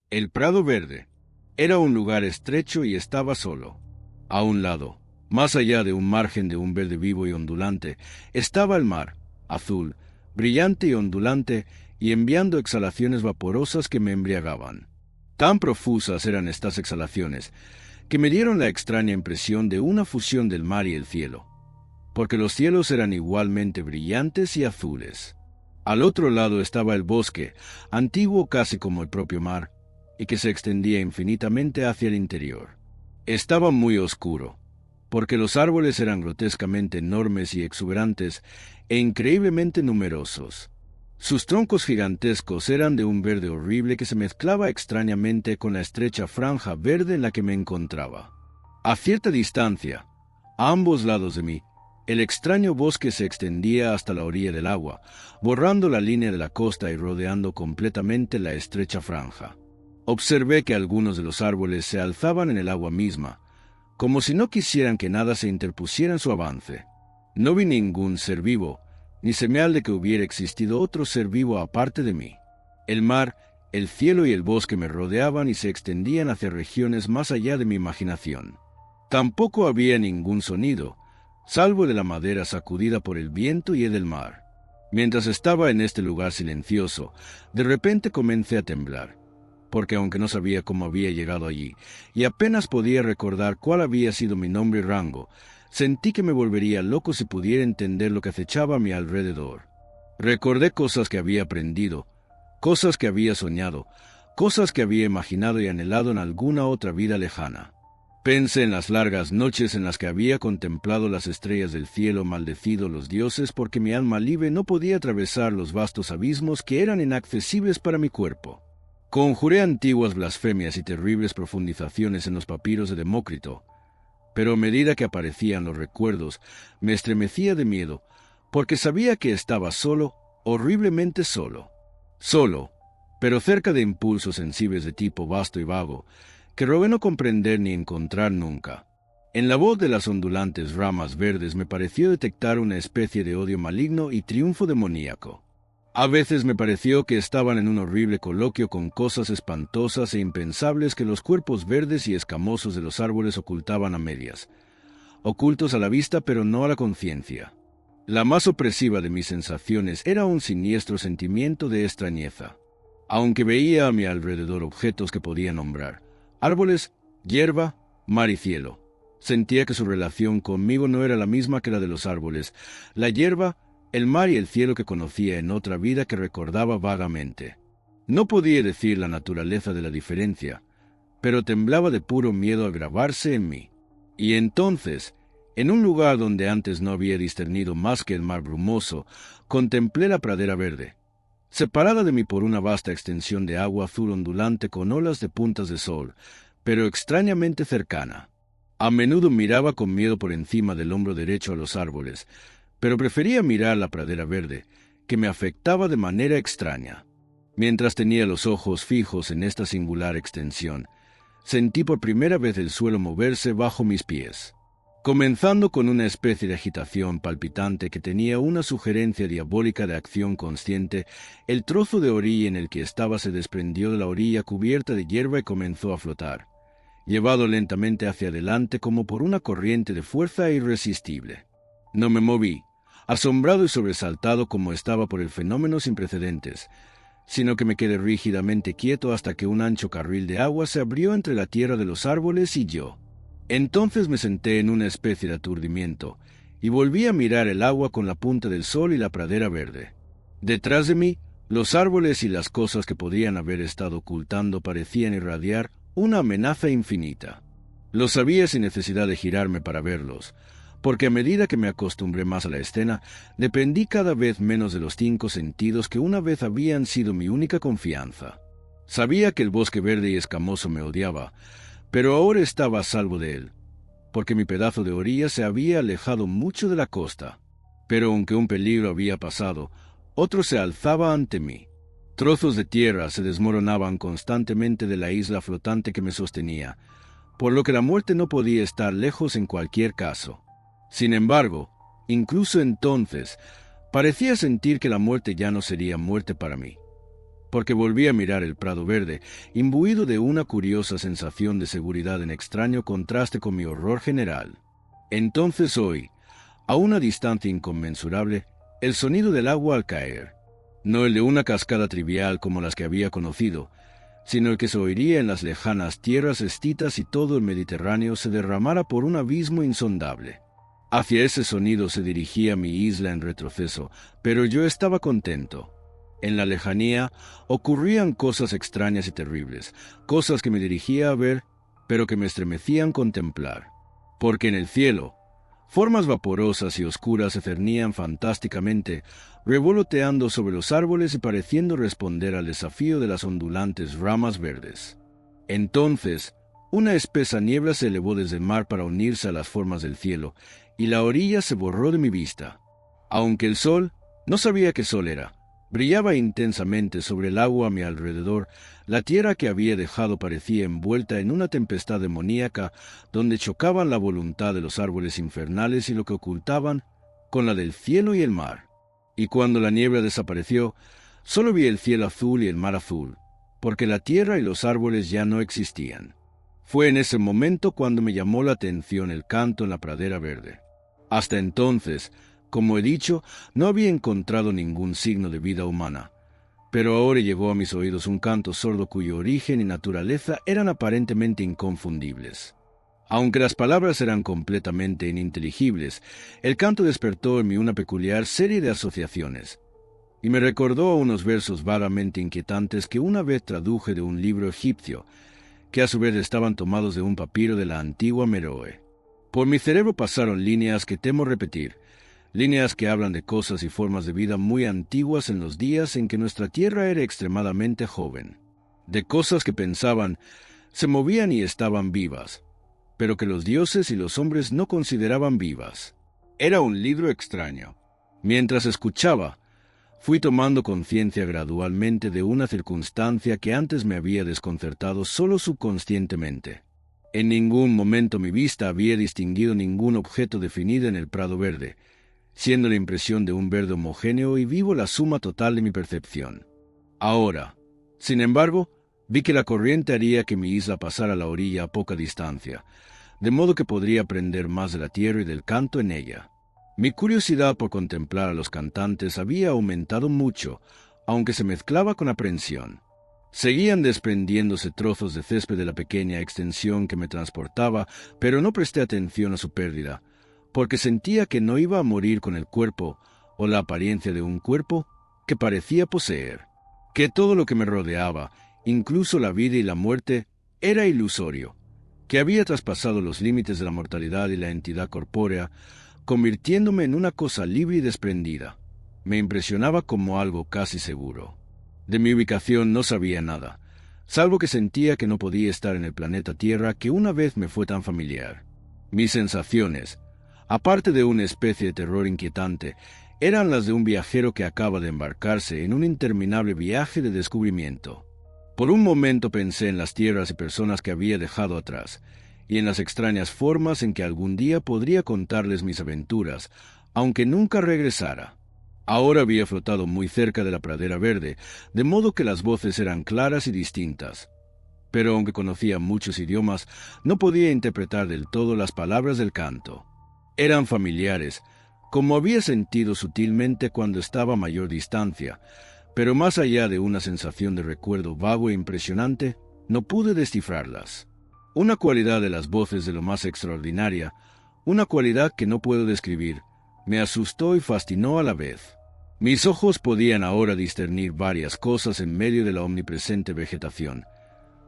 El Prado Verde era un lugar estrecho y estaba solo. A un lado, más allá de un margen de un verde vivo y ondulante, estaba el mar, azul, brillante y ondulante, y enviando exhalaciones vaporosas que me embriagaban. Tan profusas eran estas exhalaciones, que me dieron la extraña impresión de una fusión del mar y el cielo, porque los cielos eran igualmente brillantes y azules. Al otro lado estaba el bosque, antiguo casi como el propio mar, y que se extendía infinitamente hacia el interior. Estaba muy oscuro, porque los árboles eran grotescamente enormes y exuberantes e increíblemente numerosos. Sus troncos gigantescos eran de un verde horrible que se mezclaba extrañamente con la estrecha franja verde en la que me encontraba. A cierta distancia, a ambos lados de mí, el extraño bosque se extendía hasta la orilla del agua, borrando la línea de la costa y rodeando completamente la estrecha franja. Observé que algunos de los árboles se alzaban en el agua misma, como si no quisieran que nada se interpusiera en su avance. No vi ningún ser vivo, ni señal de que hubiera existido otro ser vivo aparte de mí. El mar, el cielo y el bosque me rodeaban y se extendían hacia regiones más allá de mi imaginación. Tampoco había ningún sonido, salvo de la madera sacudida por el viento y el del mar. Mientras estaba en este lugar silencioso, de repente comencé a temblar, porque aunque no sabía cómo había llegado allí, y apenas podía recordar cuál había sido mi nombre y rango, sentí que me volvería loco si pudiera entender lo que acechaba a mi alrededor. Recordé cosas que había aprendido, cosas que había soñado, cosas que había imaginado y anhelado en alguna otra vida lejana. Pensé en las largas noches en las que había contemplado las estrellas del cielo, maldecido los dioses porque mi alma libre no podía atravesar los vastos abismos que eran inaccesibles para mi cuerpo. Conjuré antiguas blasfemias y terribles profundizaciones en los papiros de Demócrito, pero a medida que aparecían los recuerdos, me estremecía de miedo, porque sabía que estaba solo, horriblemente solo. Solo, pero cerca de impulsos sensibles de tipo vasto y vago, que robé no comprender ni encontrar nunca. En la voz de las ondulantes ramas verdes me pareció detectar una especie de odio maligno y triunfo demoníaco. A veces me pareció que estaban en un horrible coloquio con cosas espantosas e impensables que los cuerpos verdes y escamosos de los árboles ocultaban a medias, ocultos a la vista pero no a la conciencia. La más opresiva de mis sensaciones era un siniestro sentimiento de extrañeza. Aunque veía a mi alrededor objetos que podía nombrar, árboles, hierba, mar y cielo, sentía que su relación conmigo no era la misma que la de los árboles, la hierba, el mar y el cielo que conocía en otra vida que recordaba vagamente. No podía decir la naturaleza de la diferencia, pero temblaba de puro miedo a grabarse en mí. Y entonces, en un lugar donde antes no había discernido más que el mar brumoso, contemplé la pradera verde, separada de mí por una vasta extensión de agua azul ondulante con olas de puntas de sol, pero extrañamente cercana. A menudo miraba con miedo por encima del hombro derecho a los árboles, pero prefería mirar la pradera verde, que me afectaba de manera extraña. Mientras tenía los ojos fijos en esta singular extensión, sentí por primera vez el suelo moverse bajo mis pies. Comenzando con una especie de agitación palpitante que tenía una sugerencia diabólica de acción consciente, el trozo de orilla en el que estaba se desprendió de la orilla cubierta de hierba y comenzó a flotar, llevado lentamente hacia adelante como por una corriente de fuerza irresistible. No me moví, asombrado y sobresaltado como estaba por el fenómeno sin precedentes, sino que me quedé rígidamente quieto hasta que un ancho carril de agua se abrió entre la tierra de los árboles y yo. Entonces me senté en una especie de aturdimiento y volví a mirar el agua con la punta del sol y la pradera verde. Detrás de mí, los árboles y las cosas que podían haber estado ocultando parecían irradiar una amenaza infinita. Lo sabía sin necesidad de girarme para verlos, porque a medida que me acostumbré más a la escena, dependí cada vez menos de los 5 sentidos que una vez habían sido mi única confianza. Sabía que el bosque verde y escamoso me odiaba, pero ahora estaba a salvo de él, porque mi pedazo de orilla se había alejado mucho de la costa. Pero aunque un peligro había pasado, otro se alzaba ante mí. Trozos de tierra se desmoronaban constantemente de la isla flotante que me sostenía, por lo que la muerte no podía estar lejos en cualquier caso. Sin embargo, incluso entonces, parecía sentir que la muerte ya no sería muerte para mí. porque volví a mirar el prado verde, imbuido de una curiosa sensación de seguridad en extraño contraste con mi horror general. Entonces oí, a una distancia inconmensurable, el sonido del agua al caer, no el de una cascada trivial como las que había conocido, sino el que se oiría en las lejanas tierras estitas y todo el Mediterráneo se derramara por un abismo insondable. Hacia ese sonido se dirigía mi isla en retroceso, pero yo estaba contento. En la lejanía ocurrían cosas extrañas y terribles, cosas que me dirigía a ver, pero que me estremecían contemplar. Porque en el cielo, formas vaporosas y oscuras se cernían fantásticamente, revoloteando sobre los árboles y pareciendo responder al desafío de las ondulantes ramas verdes. Entonces, una espesa niebla se elevó desde el mar para unirse a las formas del cielo, y la orilla se borró de mi vista. Aunque el sol, no sabía qué sol era, brillaba intensamente sobre el agua a mi alrededor, la tierra que había dejado parecía envuelta en una tempestad demoníaca donde chocaban la voluntad de los árboles infernales y lo que ocultaban con la del cielo y el mar. Y cuando la niebla desapareció, solo vi el cielo azul y el mar azul, porque la tierra y los árboles ya no existían. Fue en ese momento cuando me llamó la atención el canto en la pradera verde. Hasta entonces, como he dicho, no había encontrado ningún signo de vida humana, pero ahora llegó a mis oídos un canto sordo cuyo origen y naturaleza eran aparentemente inconfundibles. Aunque las palabras eran completamente ininteligibles, el canto despertó en mí una peculiar serie de asociaciones, y me recordó a unos versos vagamente inquietantes que una vez traduje de un libro egipcio, que a su vez estaban tomados de un papiro de la antigua Meroe. Por mi cerebro pasaron líneas que temo repetir, líneas que hablan de cosas y formas de vida muy antiguas en los días en que nuestra tierra era extremadamente joven, de cosas que pensaban, se movían y estaban vivas, pero que los dioses y los hombres no consideraban vivas. Era un libro extraño. Mientras escuchaba, fui tomando conciencia gradualmente de una circunstancia que antes me había desconcertado solo subconscientemente. En ningún momento mi vista había distinguido ningún objeto definido en el prado verde, siendo la impresión de un verde homogéneo y vivo la suma total de mi percepción. Ahora, sin embargo, vi que la corriente haría que mi isla pasara a la orilla a poca distancia, de modo que podría aprender más de la tierra y del canto en ella. Mi curiosidad por contemplar a los cantantes había aumentado mucho, aunque se mezclaba con aprensión. Seguían desprendiéndose trozos de césped de la pequeña extensión que me transportaba, pero no presté atención a su pérdida, porque sentía que no iba a morir con el cuerpo, o la apariencia de un cuerpo, que parecía poseer, que todo lo que me rodeaba, incluso la vida y la muerte, era ilusorio, que había traspasado los límites de la mortalidad y la entidad corpórea, convirtiéndome en una cosa libre y desprendida. Me impresionaba como algo casi seguro. De mi ubicación no sabía nada, salvo que sentía que no podía estar en el planeta Tierra que una vez me fue tan familiar. Mis sensaciones, aparte de una especie de terror inquietante, eran las de un viajero que acaba de embarcarse en un interminable viaje de descubrimiento. Por un momento pensé en las tierras y personas que había dejado atrás, y en las extrañas formas en que algún día podría contarles mis aventuras, aunque nunca regresara. Ahora había flotado muy cerca de la pradera verde, de modo que las voces eran claras y distintas. Pero aunque conocía muchos idiomas, no podía interpretar del todo las palabras del canto. Eran familiares, como había sentido sutilmente cuando estaba a mayor distancia, pero más allá de una sensación de recuerdo vago e impresionante, no pude descifrarlas. Una cualidad de las voces de lo más extraordinaria, una cualidad que no puedo describir, me asustó y fascinó a la vez. Mis ojos podían ahora discernir varias cosas en medio de la omnipresente vegetación.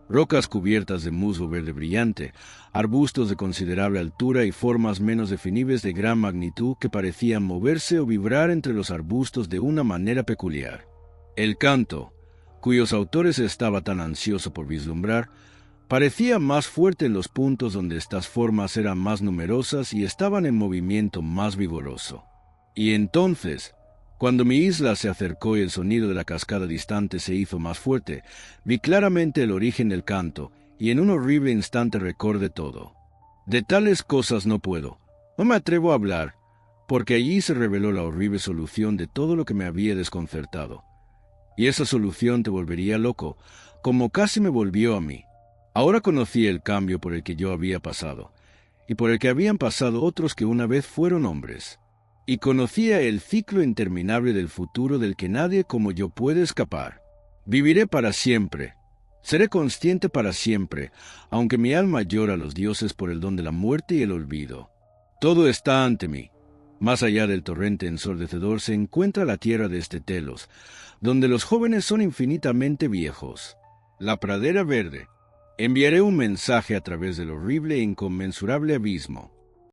Rocas cubiertas de musgo verde brillante, arbustos de considerable altura y formas menos definibles de gran magnitud que parecían moverse o vibrar entre los arbustos de una manera peculiar. El canto, cuyos autores estaba tan ansioso por vislumbrar, parecía más fuerte en los puntos donde estas formas eran más numerosas y estaban en movimiento más vigoroso. Y entonces, cuando mi isla se acercó y el sonido de la cascada distante se hizo más fuerte, vi claramente el origen del canto, y en un horrible instante recordé todo. De tales cosas no me atrevo a hablar, porque allí se reveló la horrible solución de todo lo que me había desconcertado. y esa solución te volvería loco, como casi me volvió a mí. Ahora conocía el cambio por el que yo había pasado, y por el que habían pasado otros que una vez fueron hombres. Y conocía el ciclo interminable del futuro del que nadie como yo puede escapar. Viviré para siempre. Seré consciente para siempre, aunque mi alma llora a los dioses por el don de la muerte y el olvido. Todo está ante mí. Más allá del torrente ensordecedor se encuentra la tierra de Estetelos, donde los jóvenes son infinitamente viejos. La pradera verde. Enviaré un mensaje a través del horrible e inconmensurable abismo.